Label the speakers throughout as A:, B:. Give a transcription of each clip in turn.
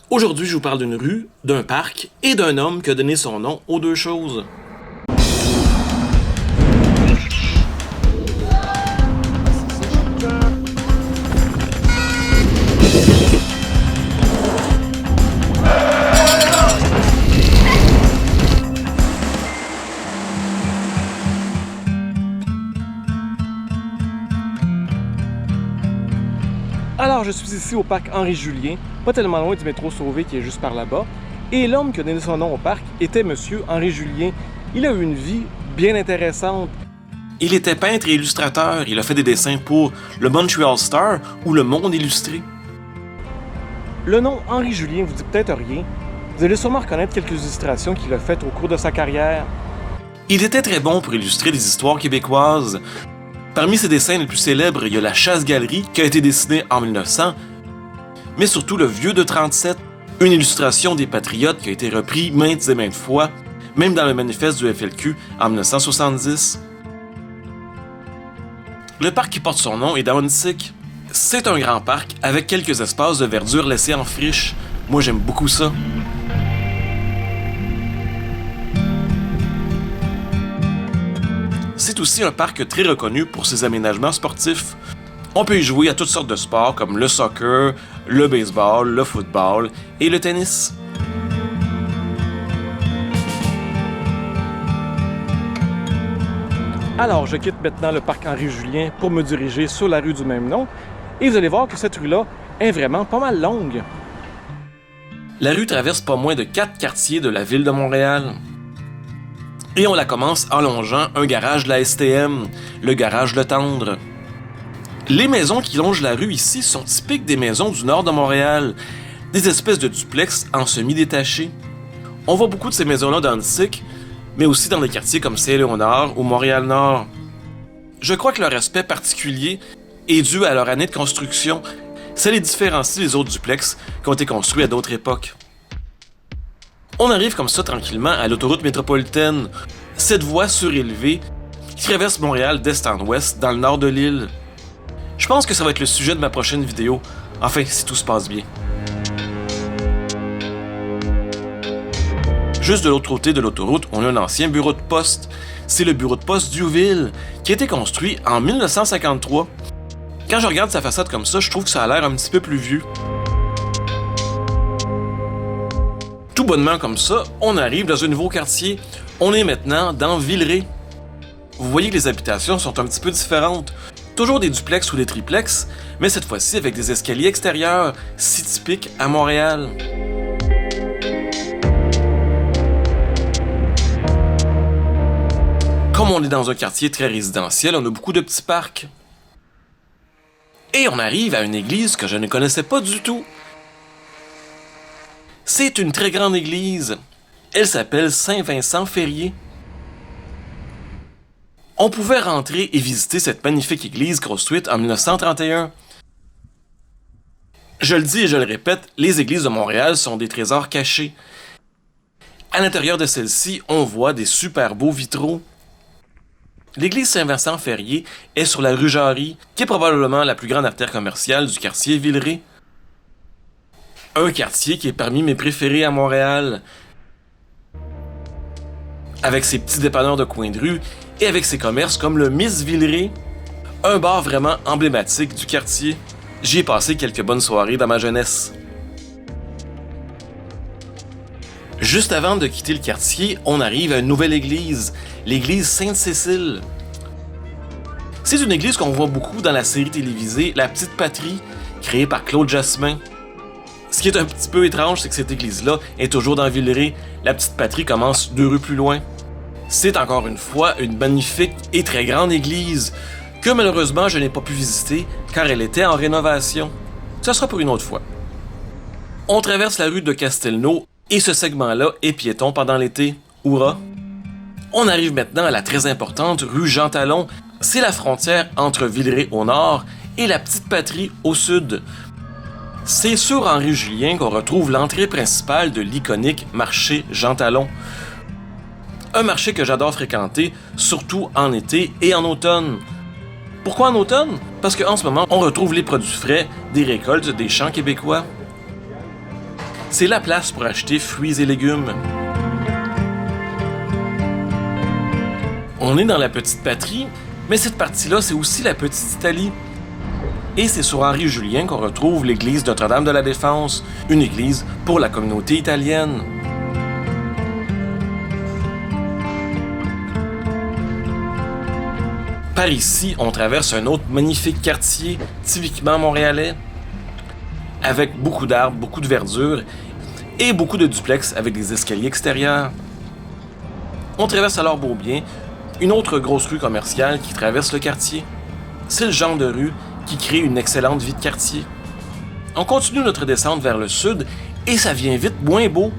A: Aujourd'hui, je vous parle d'une rue, d'un parc et d'un homme qui a donné son nom aux deux choses. Alors, je suis ici au parc Henri-Julien, pas tellement loin du métro Sauvé qui est juste par là-bas. Et l'homme qui a donné son nom au parc était Monsieur Henri-Julien. Il a eu une vie bien intéressante. Il était peintre et illustrateur. Il a fait des dessins pour le Montreal Star ou le Monde Illustré. Le nom Henri-Julien vous dit peut-être rien. Vous allez sûrement reconnaître quelques illustrations qu'il a faites au cours de sa carrière. Il était très bon pour illustrer des histoires québécoises. Parmi ses dessins les plus célèbres, il y a la Chasse-Galerie qui a été dessinée en 1900, mais surtout le Vieux de 37, une illustration des Patriotes qui a été repris maintes et maintes fois, même dans le manifeste du FLQ en 1970. Le parc qui porte son nom est Daounsic. C'est un grand parc avec quelques espaces de verdure laissés en friche. Moi, j'aime beaucoup ça. C'est aussi un parc très reconnu pour ses aménagements sportifs. On peut y jouer à toutes sortes de sports comme le soccer, le baseball, le football et le tennis. Alors, je quitte maintenant le parc Henri-Julien pour me diriger sur la rue du même nom et vous allez voir que cette rue-là est vraiment pas mal longue. La rue traverse pas moins de 4 quartiers de la ville de Montréal. Et on la commence en longeant un garage de la STM, le garage Le Tendre. Les maisons qui longent la rue ici sont typiques des maisons du nord de Montréal, des espèces de duplex en semi-détachés. On voit beaucoup de ces maisons-là dans Annecy, mais aussi dans des quartiers comme Saint-Léonard ou Montréal-Nord. Je crois que leur aspect particulier est dû à leur année de construction. Ça les différencie des autres duplex qui ont été construits à d'autres époques. On arrive comme ça tranquillement à l'autoroute métropolitaine, cette voie surélevée qui traverse Montréal d'est en ouest dans le nord de l'île. Je pense que ça va être le sujet de ma prochaine vidéo, enfin si tout se passe bien. Juste de l'autre côté de l'autoroute, on a un ancien bureau de poste. C'est le bureau de poste d'Youville, qui a été construit en 1953. Quand je regarde sa façade comme ça, je trouve que ça a l'air un petit peu plus vieux. Tout bonnement comme ça, on arrive dans un nouveau quartier. On est maintenant dans Villeray. Vous voyez que les habitations sont un petit peu différentes. Toujours des duplex ou des triplex, mais cette fois-ci avec des escaliers extérieurs, si typiques à Montréal. Comme on est dans un quartier très résidentiel, on a beaucoup de petits parcs. Et on arrive à une église que je ne connaissais pas du tout. C'est une très grande église. Elle s'appelle Saint-Vincent-Ferrier. On pouvait rentrer et visiter cette magnifique église construite en 1931. Je le dis et je le répète, les églises de Montréal sont des trésors cachés. À l'intérieur de celle-ci, on voit des super beaux vitraux. L'église Saint-Vincent-Ferrier est sur la rue Jarry, qui est probablement la plus grande artère commerciale du quartier Villeray. Un quartier qui est parmi mes préférés à Montréal. Avec ses petits dépanneurs de coin de rue et avec ses commerces comme le Miss Villeray, un bar vraiment emblématique du quartier. J'y ai passé quelques bonnes soirées dans ma jeunesse. Juste avant de quitter le quartier, on arrive à une nouvelle église, l'église Sainte-Cécile. C'est une église qu'on voit beaucoup dans la série télévisée La Petite Patrie, créée par Claude Jasmin. Ce qui est un petit peu étrange, c'est que cette église-là est toujours dans Villeray. La Petite Patrie commence 2 rues plus loin. C'est encore une fois une magnifique et très grande église que malheureusement je n'ai pas pu visiter car elle était en rénovation. Ça sera pour une autre fois. On traverse la rue de Castelnau et ce segment-là est piéton pendant l'été. Hourra! On arrive maintenant à la très importante rue Jean Talon. C'est la frontière entre Villeray au nord et la Petite Patrie au sud. C'est sur Henri-Julien qu'on retrouve l'entrée principale de l'iconique marché Jean Talon. Un marché que j'adore fréquenter, surtout en été et en automne. Pourquoi en automne? Parce qu'en ce moment, on retrouve les produits frais des récoltes des champs québécois. C'est la place pour acheter fruits et légumes. On est dans la petite patrie, mais cette partie-là, c'est aussi la petite Italie. Et c'est sur Henri-Julien qu'on retrouve l'église Notre-Dame de la Défense, une église pour la communauté italienne. Par ici, on traverse un autre magnifique quartier, typiquement montréalais, avec beaucoup d'arbres, beaucoup de verdure et beaucoup de duplex avec des escaliers extérieurs. On traverse alors Beaubien, une autre grosse rue commerciale qui traverse le quartier. C'est le genre de rue qui crée une excellente vie de quartier. On continue notre descente vers le sud et ça vient vite moins beau,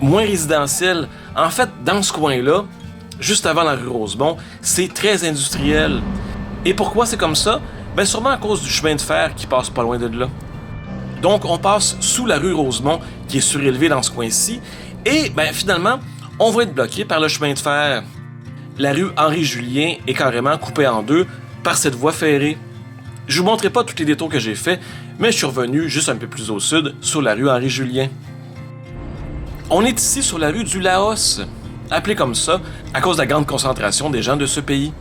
A: moins résidentiel. En fait, dans ce coin-là, juste avant la rue Rosemont, c'est très industriel. Et pourquoi c'est comme ça? Ben sûrement à cause du chemin de fer qui passe pas loin de là. Donc on passe sous la rue Rosemont qui est surélevée dans ce coin-ci et ben finalement, on va être bloqué par le chemin de fer. La rue Henri-Julien est carrément coupée en deux par cette voie ferrée. Je vous montrerai pas tous les détours que j'ai faits, mais je suis revenu juste un peu plus au sud, sur la rue Henri-Julien. On est ici sur la rue du Laos, appelée comme ça à cause de la grande concentration des gens de ce pays.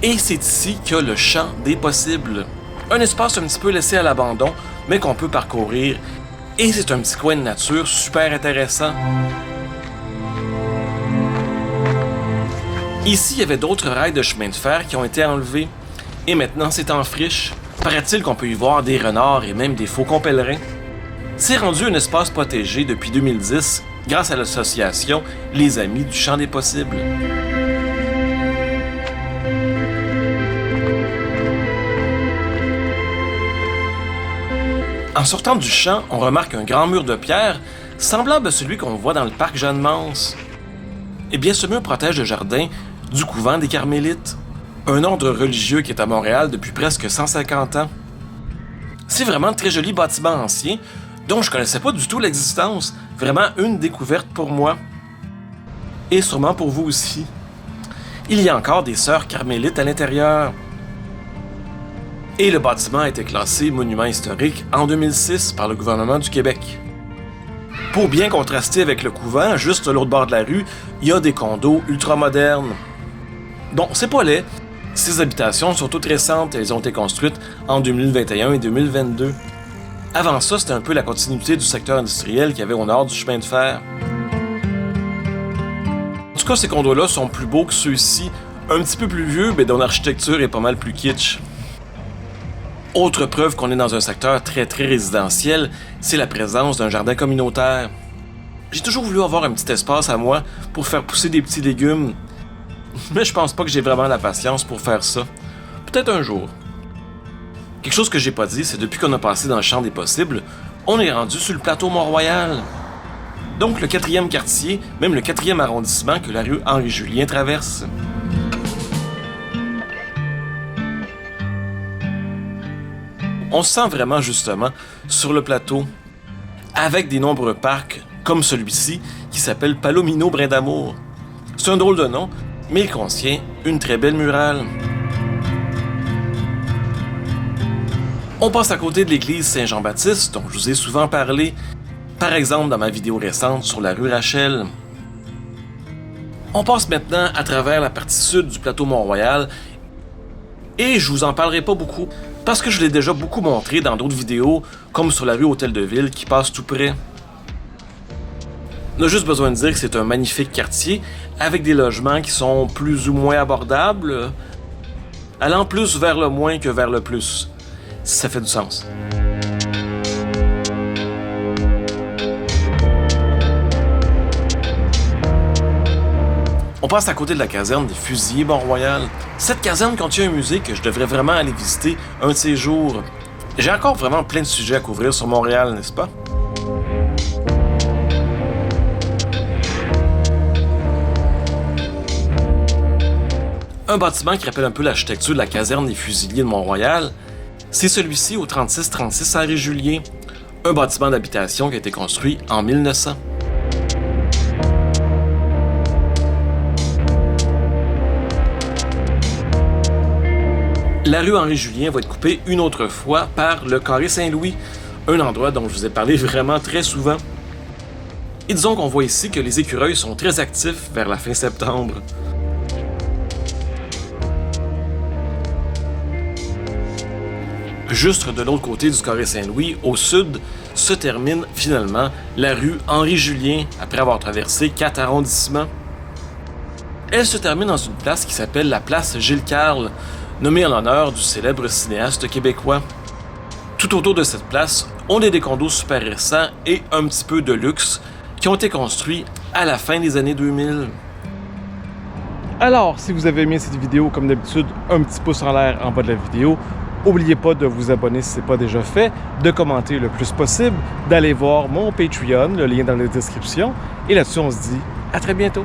A: Et c'est ici qu'il y a le champ des possibles. Un espace un petit peu laissé à l'abandon, mais qu'on peut parcourir. Et c'est un petit coin de nature super intéressant. Ici, il y avait d'autres rails de chemin de fer qui ont été enlevés. Et maintenant, c'est en friche. Paraît-il qu'on peut y voir des renards et même des faucons pèlerins. C'est rendu un espace protégé depuis 2010 grâce à l'association Les Amis du Champ des Possibles. En sortant du champ, on remarque un grand mur de pierre semblable à celui qu'on voit dans le parc Jeanne-Mance. Eh bien, ce mur protège le jardin du couvent des Carmélites, un ordre religieux qui est à Montréal depuis presque 150 ans. C'est vraiment un très joli bâtiment ancien, dont je connaissais pas du tout l'existence. Vraiment une découverte pour moi. Et sûrement pour vous aussi. Il y a encore des sœurs carmélites à l'intérieur. Et le bâtiment a été classé monument historique en 2006 par le gouvernement du Québec. Pour bien contraster avec le couvent, juste à l'autre bord de la rue, il y a des condos ultramodernes. Bon, c'est pas laid. Ces habitations sont toutes récentes, elles ont été construites en 2021 et 2022. Avant ça, c'était un peu la continuité du secteur industriel qu'il y avait au nord du chemin de fer. En tout cas, ces condos-là sont plus beaux que ceux-ci, un petit peu plus vieux, mais dont l'architecture est pas mal plus kitsch. Autre preuve qu'on est dans un secteur très résidentiel, c'est la présence d'un jardin communautaire. J'ai toujours voulu avoir un petit espace à moi pour faire pousser des petits légumes, mais je pense pas que j'ai vraiment la patience pour faire ça. Peut-être un jour. Quelque chose que j'ai pas dit, c'est depuis qu'on a passé dans le champ des possibles, on est rendu sur le plateau Mont-Royal. Donc le 4e quartier, même le 4e arrondissement que la rue Henri-Julien traverse. On se sent vraiment justement sur le plateau, avec des nombreux parcs comme celui-ci qui s'appelle Palomino Brin d'Amour. C'est un drôle de nom, mais il contient une très belle murale. On passe à côté de l'église Saint-Jean-Baptiste, dont je vous ai souvent parlé, par exemple dans ma vidéo récente sur la rue Rachel. On passe maintenant à travers la partie sud du plateau Mont-Royal, et je vous en parlerai pas beaucoup, parce que je l'ai déjà beaucoup montré dans d'autres vidéos, comme sur la rue Hôtel de Ville qui passe tout près. On a juste besoin de dire que c'est un magnifique quartier, avec des logements qui sont plus ou moins abordables, allant plus vers le moins que vers le plus, si ça fait du sens. On passe à côté de la caserne des Fusiliers Mont-Royal. Cette caserne contient un musée que je devrais vraiment aller visiter un de ces jours. J'ai encore vraiment plein de sujets à couvrir sur Montréal, n'est-ce pas? Un bâtiment qui rappelle un peu l'architecture de la caserne des Fusiliers de Mont-Royal, c'est celui-ci au 3636 Henri-Julien, un bâtiment d'habitation qui a été construit en 1900. La rue Henri-Julien va être coupée une autre fois par le Carré Saint-Louis, un endroit dont je vous ai parlé vraiment très souvent. Et disons qu'on voit ici que les écureuils sont très actifs vers la fin septembre. Juste de l'autre côté du carré Saint-Louis, au sud, se termine finalement la rue Henri-Julien, après avoir traversé 4 arrondissements. Elle se termine dans une place qui s'appelle la place Gilles-Carle, nommée en l'honneur du célèbre cinéaste québécois. Tout autour de cette place, on a des condos super récents et un petit peu de luxe qui ont été construits à la fin des années 2000.
B: Alors, si vous avez aimé cette vidéo, comme d'habitude, un petit pouce en l'air en bas de la vidéo. N'oubliez pas de vous abonner si ce n'est pas déjà fait, de commenter le plus possible, d'aller voir mon Patreon, le lien dans la description. Et là-dessus, on se dit à très bientôt.